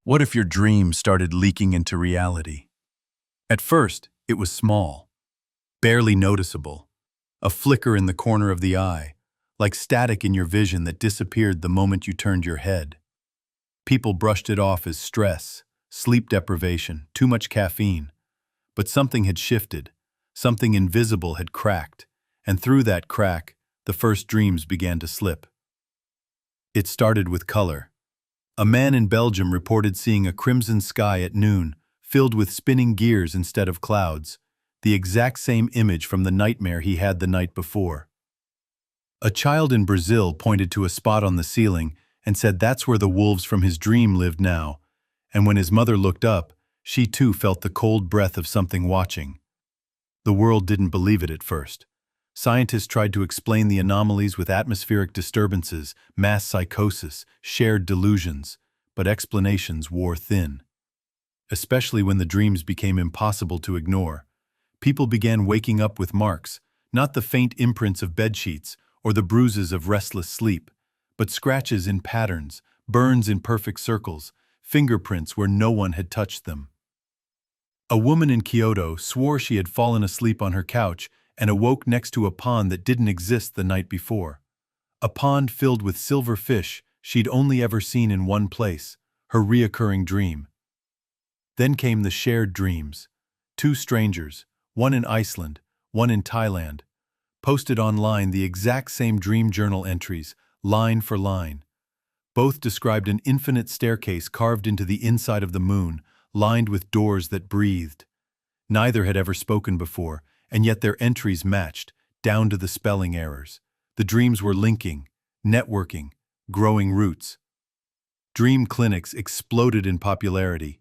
What if your dream started leaking into reality? At first, it was small, barely noticeable, a flicker in the corner of the eye, like static in your vision that disappeared the moment you turned your head. People brushed it off as stress, sleep deprivation, too much caffeine. But something had shifted, something invisible had cracked, and through that crack, the first dreams began to slip. It started with color. A man in Belgium reported seeing a crimson sky at noon, filled with spinning gears instead of clouds, the exact same image from the nightmare he had the night before. A child in Brazil pointed to a spot on the ceiling and said that's where the wolves from his dream lived now, and when his mother looked up, she too felt the cold breath of something watching. The world didn't believe it at first. Scientists tried to explain the anomalies with atmospheric disturbances, mass psychosis, shared delusions, but explanations wore thin. Especially when the dreams became impossible to ignore. People began waking up with marks, not the faint imprints of bedsheets or the bruises of restless sleep, but scratches in patterns, burns in perfect circles, fingerprints where no one had touched them. A woman in Kyoto swore she had fallen asleep on her couch and awoke next to a pond that didn't exist the night before. A pond filled with silver fish she'd only ever seen in one place, her reoccurring dream. Then came the shared dreams. Two strangers, one in Iceland, one in Thailand, posted online the exact same dream journal entries, line for line. Both described an infinite staircase carved into the inside of the moon, lined with doors that breathed. Neither had ever spoken before, and yet their entries matched, down to the spelling errors. The dreams were linking, networking, growing roots. Dream clinics exploded in popularity.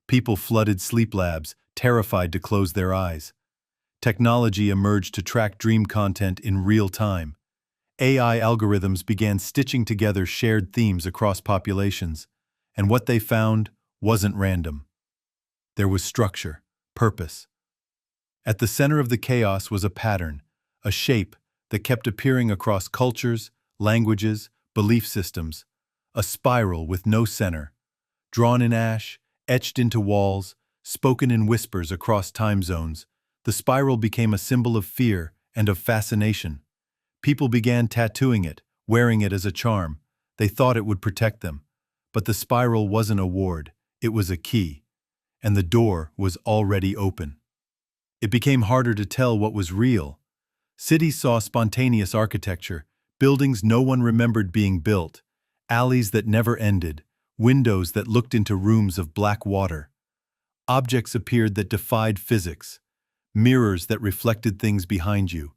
People flooded sleep labs, terrified to close their eyes. Technology emerged to track dream content in real time. AI algorithms began stitching together shared themes across populations, and what they found wasn't random. There was structure, purpose. At the center of the chaos was a pattern, a shape that kept appearing across cultures, languages, belief systems, a spiral with no center, drawn in ash, etched into walls, spoken in whispers across time zones. The spiral became a symbol of fear and of fascination. People began tattooing it, wearing it as a charm. They thought it would protect them. But the spiral wasn't a ward, it was a key, and the door was already open. It became harder to tell what was real. Cities saw spontaneous architecture, buildings no one remembered being built, alleys that never ended, windows that looked into rooms of black water. Objects appeared that defied physics, mirrors that reflected things behind you,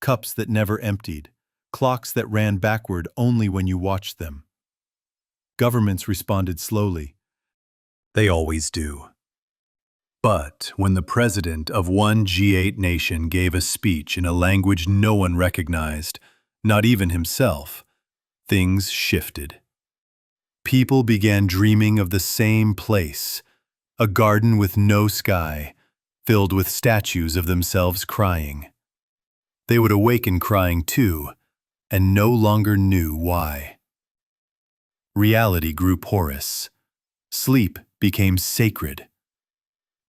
cups that never emptied, clocks that ran backward only when you watched them. Governments responded slowly. They always do. But when the president of one G8 nation gave a speech in a language no one recognized, not even himself, things shifted. People began dreaming of the same place, a garden with no sky, filled with statues of themselves crying. They would awaken crying too, and no longer knew why. Reality grew porous. Sleep became sacred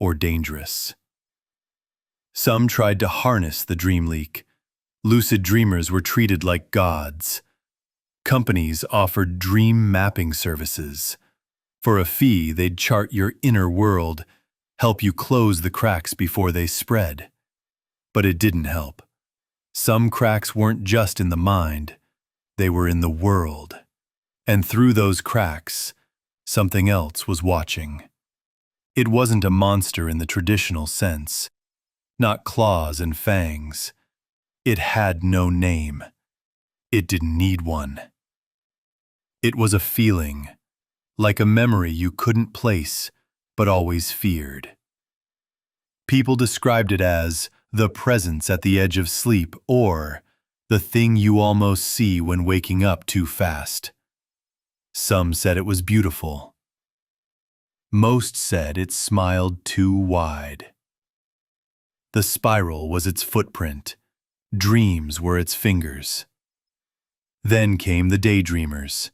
or dangerous. Some tried to harness the dream leak. Lucid dreamers were treated like gods. Companies offered dream mapping services. For a fee, they'd chart your inner world, help you close the cracks before they spread. But it didn't help. Some cracks weren't just in the mind, they were in the world. And through those cracks, something else was watching. It wasn't a monster in the traditional sense, not claws and fangs. It had no name. It didn't need one. It was a feeling, like a memory you couldn't place, but always feared. People described it as the presence at the edge of sleep or the thing you almost see when waking up too fast. Some said it was beautiful. Most said it smiled too wide. The spiral was its footprint. Dreams were its fingers. Then came the daydreamers.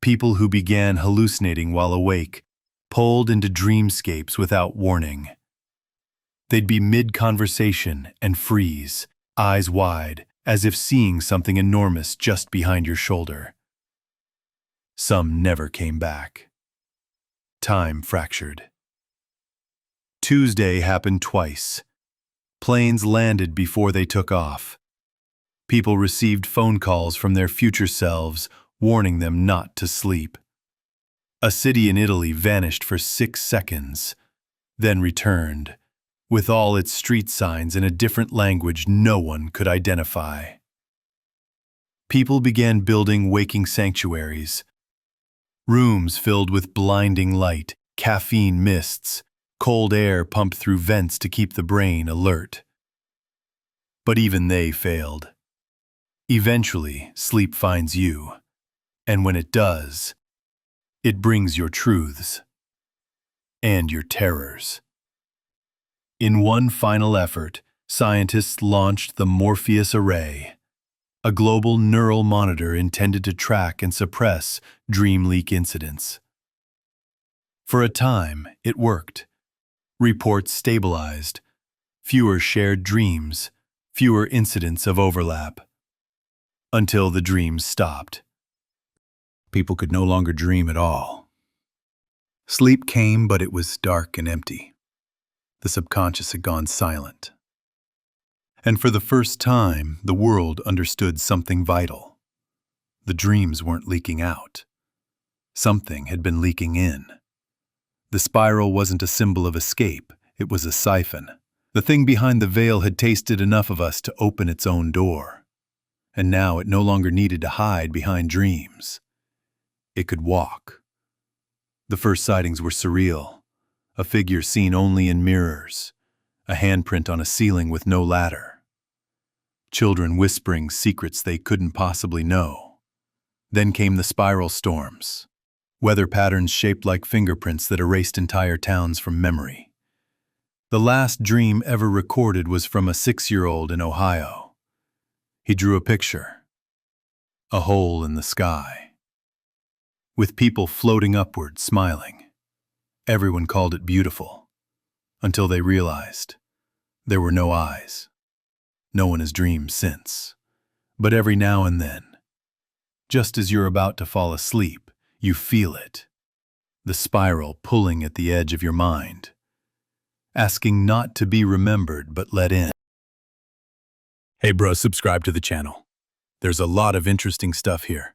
People who began hallucinating while awake, pulled into dreamscapes without warning. They'd be mid-conversation and freeze, eyes wide, as if seeing something enormous just behind your shoulder. Some never came back. Time fractured. Tuesday happened twice. Planes landed before they took off. People received phone calls from their future selves warning them not to sleep. A city in Italy vanished for 6 seconds, then returned, with all its street signs in a different language no one could identify. People began building waking sanctuaries, rooms filled with blinding light, caffeine mists, cold air pumped through vents to keep the brain alert. But even they failed. Eventually, sleep finds you, and when it does, it brings your truths and your terrors. In one final effort, scientists launched the Morpheus Array, a global neural monitor intended to track and suppress dream leak incidents. For a time, it worked. Reports stabilized, fewer shared dreams, fewer incidents of overlap. Until the dreams stopped. People could no longer dream at all. Sleep came, but it was dark and empty. The subconscious had gone silent. And for the first time, the world understood something vital. The dreams weren't leaking out. Something had been leaking in. The spiral wasn't a symbol of escape, it was a siphon. The thing behind the veil had tasted enough of us to open its own door. And now it no longer needed to hide behind dreams. It could walk. The first sightings were surreal. A figure seen only in mirrors. A handprint on a ceiling with no ladder. Children whispering secrets they couldn't possibly know. Then came the spiral storms. Weather patterns shaped like fingerprints that erased entire towns from memory. The last dream ever recorded was from a 6-year-old in Ohio. He drew a picture. A hole in the sky. With people floating upward, smiling. Everyone called it beautiful, until they realized there were no eyes. No one has dreamed since. But every now and then, just as you're about to fall asleep, you feel it. The spiral pulling at the edge of your mind, asking not to be remembered but let in. Hey bro, subscribe to the channel. There's a lot of interesting stuff here.